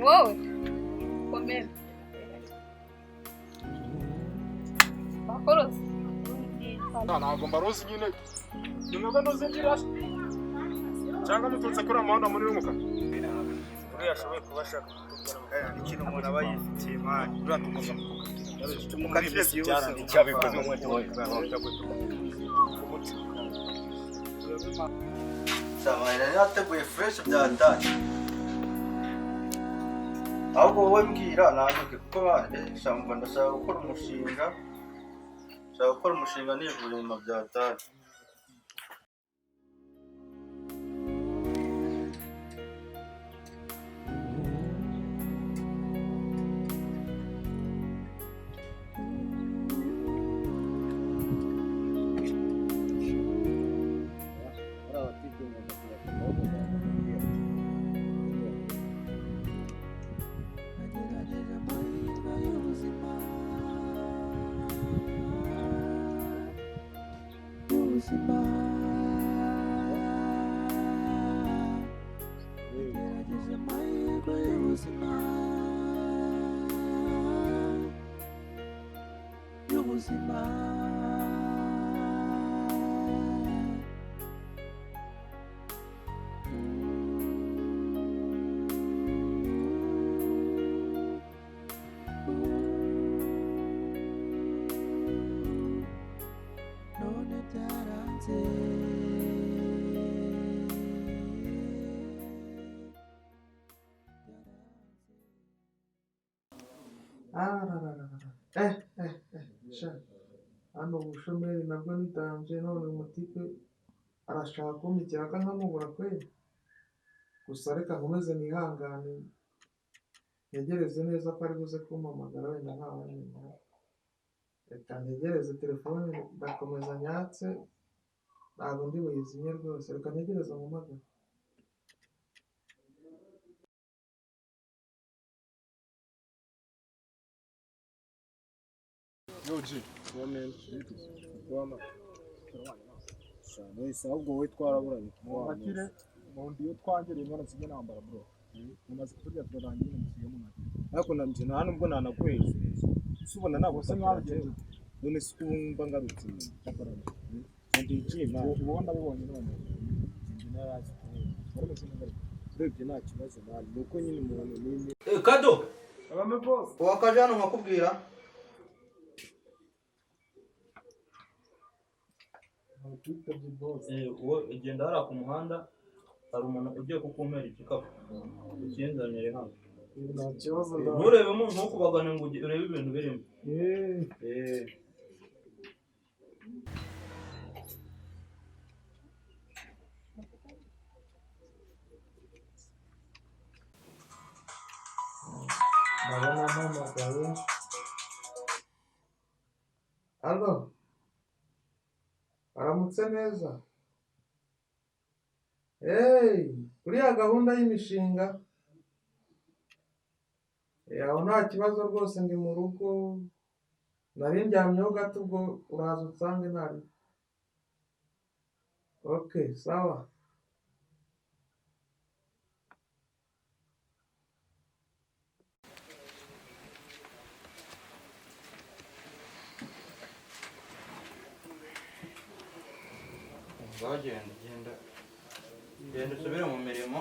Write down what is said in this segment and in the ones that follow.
wowe komera bakoroze ntabwo mbarozi nyine nimwebwe ntuzinjira cyangwa muturutse kuri amahanda muri rumuka uriya ashoboye kuba ashaka kutubwira ikintu umuntu aba yifitiye mani uriya tumuza mukatire byihuse icyabikoze mu mutima wawe Samara yateguye fresh byatanye ahubwo wowe mbwira nanjye kuko shamva ndashaka gukora umushinga nivura mu byatanye hano ubushomeri nabwo nitanje none umutipe arashaka kumpikira akankamubura kweli gusa reka nkomeze nihangane ntegereze neza ko ari buze kumpamagara wenda ntawamenya reka ntegereze telefone ndakomeza nyatse ntabwo ndi buyizimye rwose reka ntegereze ampamagare yoji wese ahubwo wowe twaraburanye akire mundi yo twangereye none sije nambara bro mumaze kurya turarangiye musiye mu ariko nanje nta nubwo nanakwezi subona nabo se mwabigenze none sikumva ngarutse cyakorana ndi jima ubona bibonye none ndi narazi barumeze neza rebye nta kibazo nani nuko nyine umuntu nini kado abame boss wakaje hano nkakubwira uwo igenda hariya ku muhanda hari umuntu ugiye kukumpera igikapu ukinzanire hano nta kibazo nturebemo ntukubagane ngo urebe ibintu birimo ndabona mpamagaye hano aramutse neza uriya gahunda y'imishinga aho nta kibazo rwose ndi mu rugo nari ndyamyeho gato ubwo uraza unsange ntari okay sawa genda usubire mu mirimo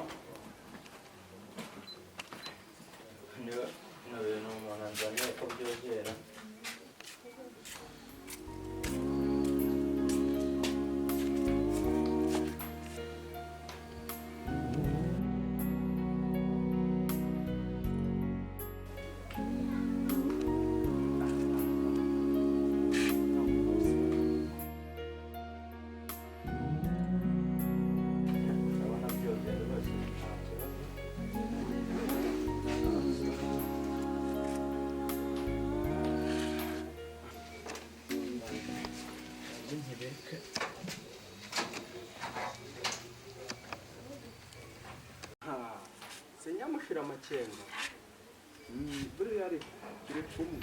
niba bino bintu umuntu anzanira ko byogera senyamushira amakenga buriya ari kiri kumwe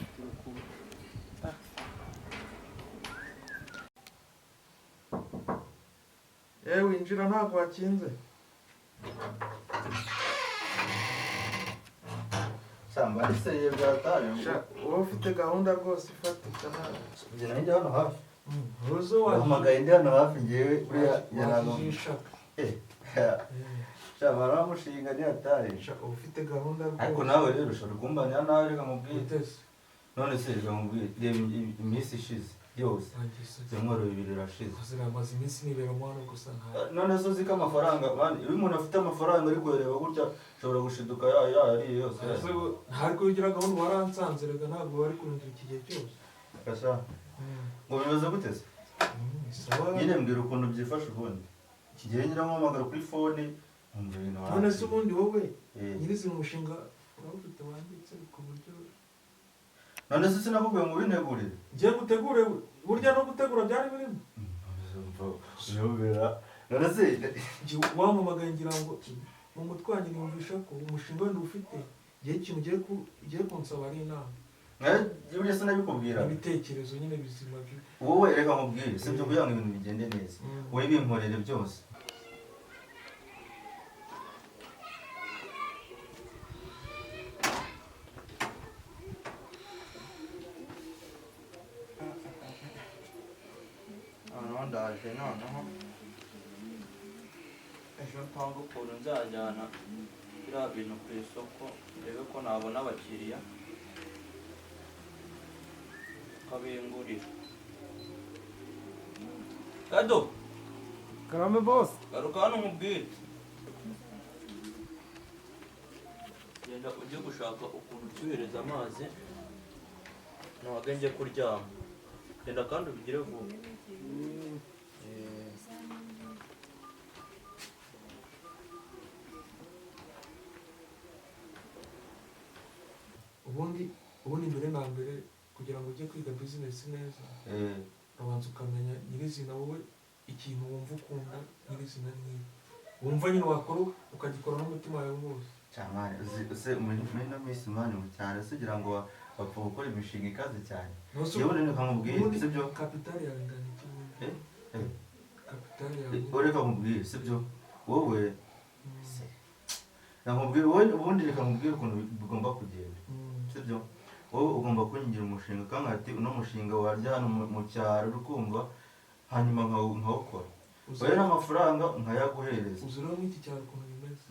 winjira ntabwo wakinze mba riseye byatari wowe ufite gahunda rwose ifatika nawe njye nanjye hano hafi uzo wahamagaye ndi hano hafi ngewe buriya yarago wajijishaka shaba aramushinga ni hatari uba ufite gahunda rwose ariko nawe rero ushobora kumbanira nawe reka mubwire utese none se reka mubwire reba iminsi ishize yose ibyumweru 2 irashize ziramaze iminsi nibera umwana gusa nkawe none se uzi ko amafaranga iyo umuntu afite amafaranga ari kuyareba gutya ashobora gushiduka yariye yose ntabwo ugira gahunda waransanze rega ntabwo wari kurindira iki gihe cyose gasha ngo bibaze gute se nyine mbwira ukuntu byifashe ubundi iki gihe nyiramuhamagara kuri fone nkumva ibintu none se ubundi wowe nyirizina umushinga urawufite wanditse ku buryo none se sinakubwiye ngo ubintegurire ngiye gutegure burya no gutegura byari birimo none se wampamagaye ngira ngo mu mutwe wanjye niyumvisha ko umushinga wenda ufite igihe ikintu ugiye kunsaba ari inama burya sinabikubwira ibitekerezo nyine bizima wowe reka mubwire sibyo kugira ngo ibintu bigende neza wowe binkorere byose ndaje noneho ejo mpamvu ukuntu nzajyana biriya bintu ku isoko ndebe ko nabona abakiriya ukabingurira Kado Karame boss garuka hano nkubwire genda ujye gushaka ukuntu ucyuhereza amazi ntabwo njye kuryama genda kandi ubigire vuba ubundi mbere na mbere kugira ngo ujye kwiga business neza urabanza ukamenya nyirizina wowe ikintu wumva ukunda nyirizina niba wumva nyine wakora ukagikora n'umutima wawe wose cyane se muri no miss man mu cyaro se kugira ngo bapfa gukora imishinga ikaze cyane yewe rero kamubwiye sibyo capital yawe ngana iki capital yawe reka mubwiye sibyo wowe namubwiye wowe ubundi reka mubwiye ukuntu bigomba kugenda sibyo wowe ugomba kwinjira umushinga kandi ati uno mushinga warya hano mu cyaro urukumva hanyuma nkawukora wowe n'amafaranga nkayaguhereza uzura n'iki cyaro ukuntu bimeze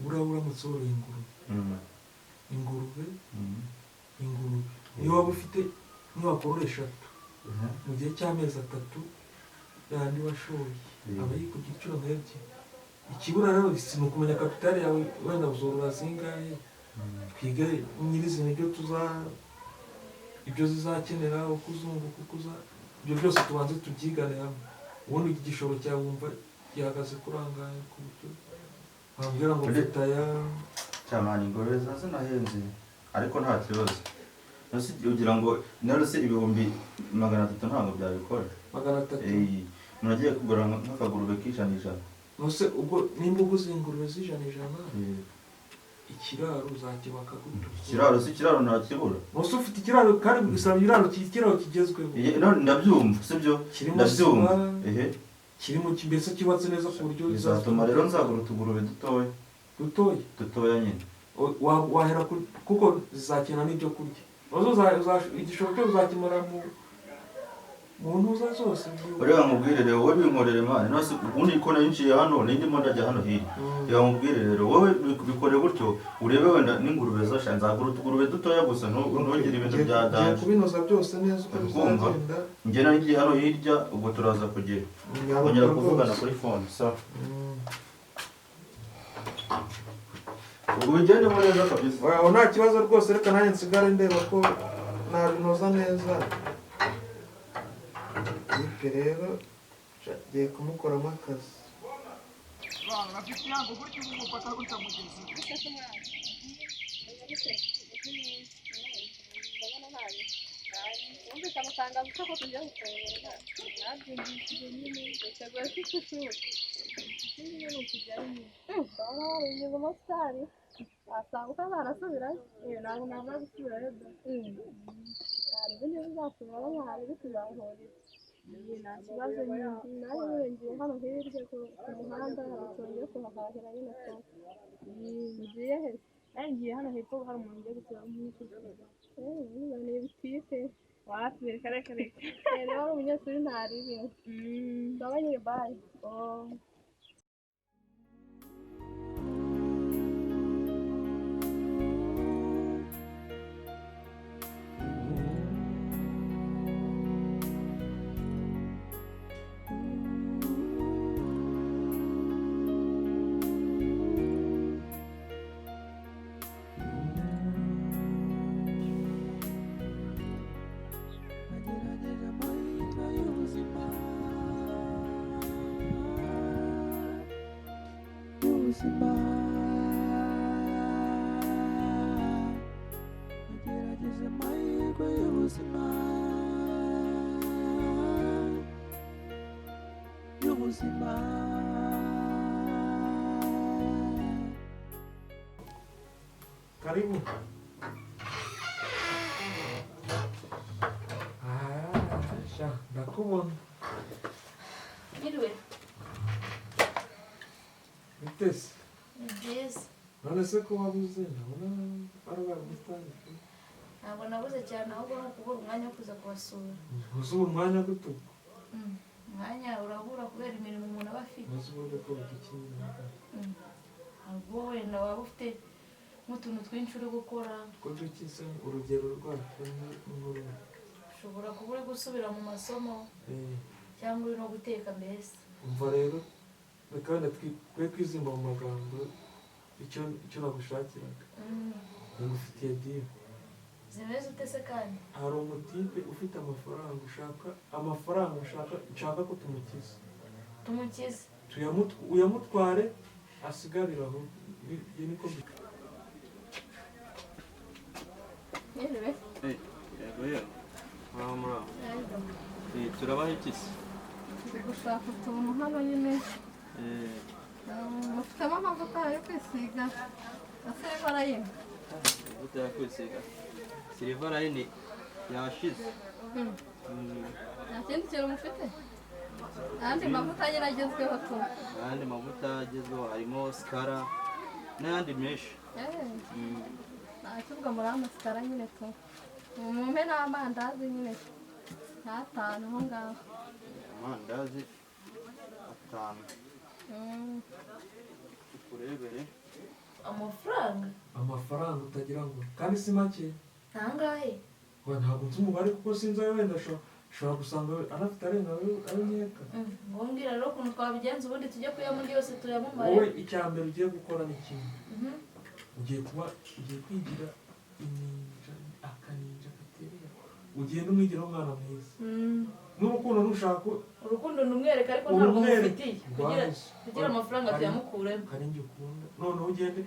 uramutse woroye ingurube niyo waba ufite niwakorora 3 mu gihe cy'amezi 3 yandi washoye aba yikubye igiciro nk'iki ikibura rero ni ukumenya kapitali yawe wenda uzorora zingahe twige nyirizina ibyo zizakenera uko uzunguka ibyo byose tubanze tubyigane hamwe ubundi igishoro cyawe wumva gihagaze kurangaye ku buryo wambwira ngo mfitaya cyamani ingurube zazo nahenze ariko nta kibazo nose ugira ngo narose ibihumbi 300 ntabwo byabikora 300 muragiye kugura nk'akagurube k'ijana nose ubwo nimba uguze ingurube z'ijana ikiraro uzakibaka gute ikiraro ntakibura nose ufite ikiraro kandi bisaba ikiraro kigezweho ndabyumva sibyo ndabyumva kirimo mbese kibatse neza ku buryo bizatuma rero nzagura utugurube dutoya nyine wahera kuko zizakena n'ibyo kurya igishoro cyo uzakimara mu ntuza zose ureba mubwire rero wowe binkorere mani nose ubundi ko nayinjiye hano n'indimo ndajya hano hirya reba mubwire rero wowe bikore gutyo urebe wenda n'ingurube zasha nzagura utugurube dutoya gusa ntugire ibintu bya danje kubinoza byose neza uko bizagenda njye nagiye hano hirya ubwo turaza kongera kuvugana kuri phone sawa ubwo bigendemo neza kabisa nta kibazo rwose reka nanjye nsigare ndeba ko nabinoza neza rero ngiye kumukoramo akazi Bwana rafiki yangu gutyo umupaka gutya mugezi. Wasanga barasubirayo ntabwo nabura gusubirayo ntabwo neza uzasubirayo ntabwo uri kuzahurira nta kibazo nawe wengeye hano hirya ku muhanda tongeye kuhahahira nyine ngiye he ngiye hano hepfo hari umuntu ugiye gusura ni ibitike wapi reka rero wari umunyeshuri ntaribi ndaba nyine bayi Nagerageza amahirwe y'ubuzima Karibu. Sha, ndakubona. Niriwe. Bitese. Byiza. None se ko wabuze ndabona barabaye ubusitani. Ntabwo nabuze cyane ahubwo ni ukubura umwanya wo kuza kubasura. Uzubura umwanya guto. Umwanya urabura kubera imirimo umuntu aba afite. Uzubuze ko ugikinira. Ahubwo wenda waba ufite nk'utuntu twinshi uri gukora. Ko dukize urugero rwacu nk'uru. Ushobora kuba uri gusubira mu masomo. Cyangwa uri no guteka mbese. Umva rero reka wenda twe kwizimba mu magambo icyo nagushakiraga. Ngufitiye deal. Zimeze ute se kandi? Hari umutipe ufite amafaranga ushaka ko tumukiza. Tumukize? Uyamutware asigarira aho. Niko Niriwe. Yego. Muraho. Turabaho iki se? turi gushaka utuntu hano nyine mufitemo amavuta yo kwisiga ya Silverine. Amavuta yo kwisiga Silverine yashize. Nta kindi kintu mufite? Andi mavuta nyine agezweho tu. Andi mavuta agezweho harimo Skara n'ayandi menshi. Nta kivuga muri amasikara nyine tu. Mumpe n'amandazi nyine n'atanu aho ngaho. Amandazi 5. Kurebere. Amafaranga utagira ngo kandi si make. Nangahe? Ntabwo nzi umubare kuko sinzi ayo wenda ashobora gusanga arafite arenga ayo nkeka. Ngombwira rero ukuntu twabigenza ubundi tujye kuyamuri yose tuyamumare. Wowe icya mbere ugiye gukora ni kimwe. Ugiye kwigira akaninja gaterera. Ugiye n'umwigira umwana mwiza. N'urukundo nushaka. Urukundo numwereka ariko ntabwo mufitiye. Kugira amafaranga tuyamukuremo. Karingi ukunda. None ugende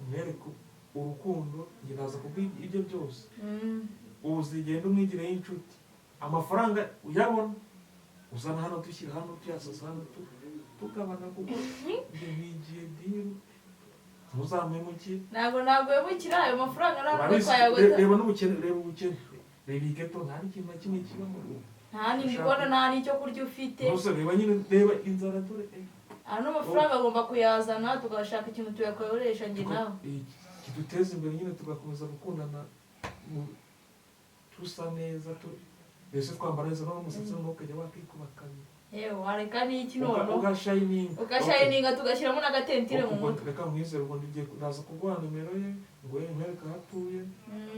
umwereke urukundo nge naza kubwira ibyo byose. Uzigenda umwigire y'inshuti. Amafaranga uyabona. Uzana hano dushyira hano tuyasasa hano tugabana kuko ngiye deal. Muzamemukiye. Ntabwo yemukira ayo mafaranga ntabwo twayagota. Reba n'ubukene. Reba igeto nta kintu na kimwe kibamo. Nta n'imikono nta n'icyo kurya ufite. Nose reba nyine reba inzara dore. Ano mafaranga agomba kuyazana tugashaka ikintu tuyakoresha nge nawe. Kiduteza imbere nyine tugakomeza gukundana tusa neza mbese twambara neza n'umusatsi n'ukajya wakikubakanya. Yewe wareka n'iki nono ugashayininga tugashyiramo n'agatentire mu mutwe. Reka mwizere ngo ndaza kuguha nimero ye ngo nkwereke aho atuye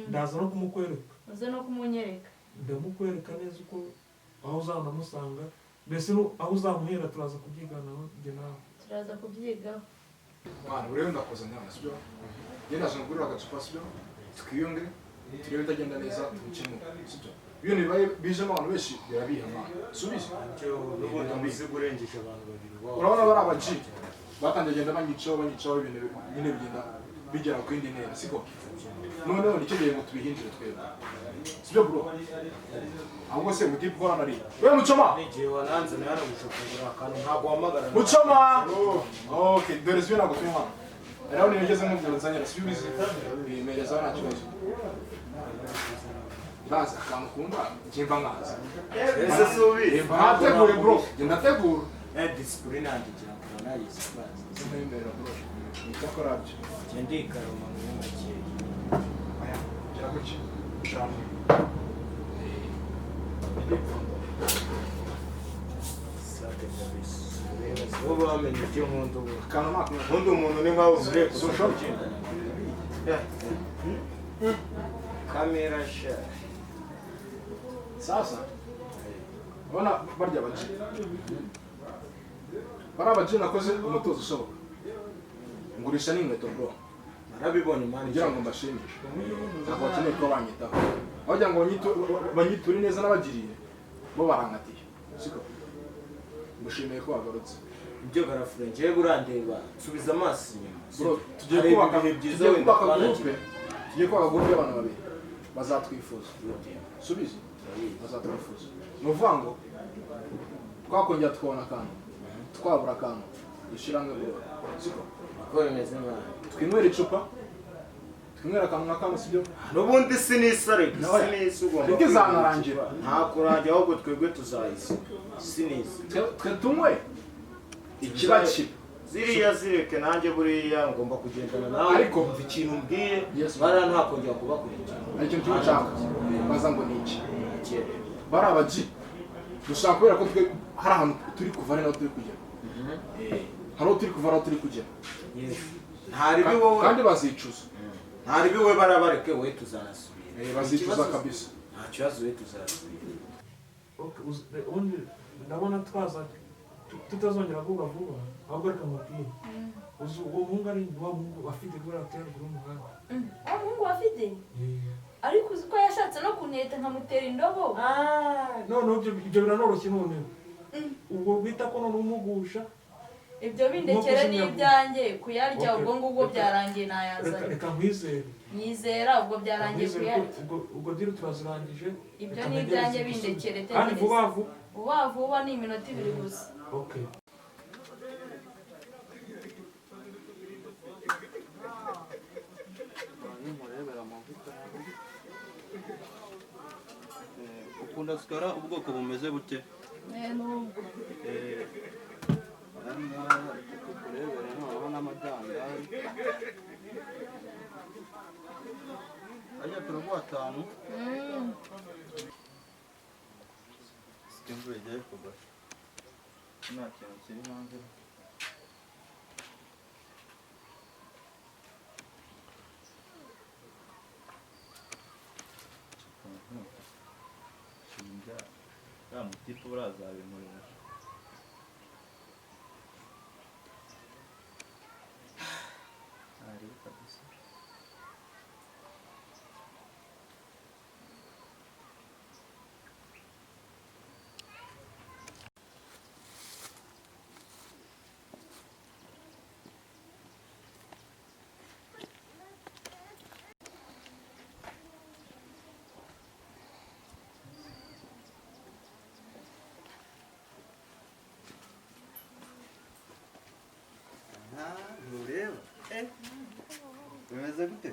ndaza no kumukwereka. Uze no kumunyereka. Ndamukwereka neza uko aho uzanamusanga mbese aho uzamuhera turaza kubyiganaho njye nawe. Turaza kubyigaho. Mwana urebe ndakoze nyana sibyo? Yenda je ngurira agacupa sibyo? Twiyunge turebe bitagenda neza tukimura sibyo? Ibintu bibaye bijemo abantu benshi birabiha mwana. Subize. N'ubundi muzi gurengesha abantu babiri. Urabona bari abaji. batangiye kugenda banyicaho ibintu nyine bigenda bigera ku yindi ntera siko noneho nicyo gihe ngo tubihindure twebwe sibyo bro ahubwo se mutipe ukora nari we Muchoma n'igihe wananze nawe aragushokera akantu ntabwo wamagara Muchoma okay dore sibyo ntabwo turi hano rero nigeze nkubwira nzanyira sibyo ubizi bimereza nta kibazo baza akantu kumva njimba nkaza ese subi ntategure bro ndategura discipline yanjye cyane nayizi bazi sinembera bro nitakora byo cyende ikaroma mu make aya cyarakuki shama sate kabisa rero so bamenye icyo nkunda ubu akantu nako nkunda umuntu ni nkaho uzure social kamera sha sasa ubona barya baji barabaji nakoze umutozo usohoka ngurisha n'inkweto bro narabibonye mani kugira ngo mbashimishe ntabwo bakeneye ko banyitaho bagira ngo banyiture neza n'abagiriye bo barankatiye siko ngushimiye ko wagarutse ibyo garafure ngiye burandeba subiza amaso inyuma bro tugiye kubaka gurupe y'abantu babiri bazatwifuza subize bazatwifuza ni ukuvuga ngo twakongera tukabona akantu twabura akantu dushyiramo bro siko ko bimeze nkaho twinywera icupa twinywera akantu n'akantu sibyo n'ubundi sinisare sinisi ugomba ntizanarangira nta kurangira ahubwo twebwe tuzayisiga sinisi twe tunywe ikiba kiba ziriya zireke nanjye buriya ngomba kugendana nawe Ariko umva ikintu mbwiye Yes, bariya nta kongera kubakurikira hari ikintu kimwe nshaka baza ngo ni iki bari abaji dushaka kubera ko twe hari ahantu turi kuva ari naho turi kugera hari aho turi kuva n'aho turi kugera ntaribi wowe kandi bazicuza ntaribi wowe barabareke wowe tuzanasubira bazicuza kabisa nta kibazo wowe tuzasubira ubundi ndabona twaza tutazongera kuvuga vuba ahubwo reka mubwire uzi uwo muhungu ari wa muhungu afite guhera atera kuri umuhanda wa muhungu wafite ariko uzi ko yashatse no kuneta nkamutera indobo noneho ibyo biranoroshye noneho ubwo bita ko none umugusha ibyo bindekere n'ibyanjye kuyarya ubwo ngubwo byarangiye nayazanye reka nkwizere nyizera ubwo byarangiye kuyarya ubwo diri turazirangije ibyo ni ibyanjye bindekere kandi vuba vuba vuba vuba ni iminota 2 gusa okay ukunda sikara ubwoko bumeze bute nubwo kurebera noneho n'amajyangari ajya turavuga 5 imvura igiye kugwa nta kintu kiri hanze ya mutipe urazabimurira ari kabisa ntureba bimeze gute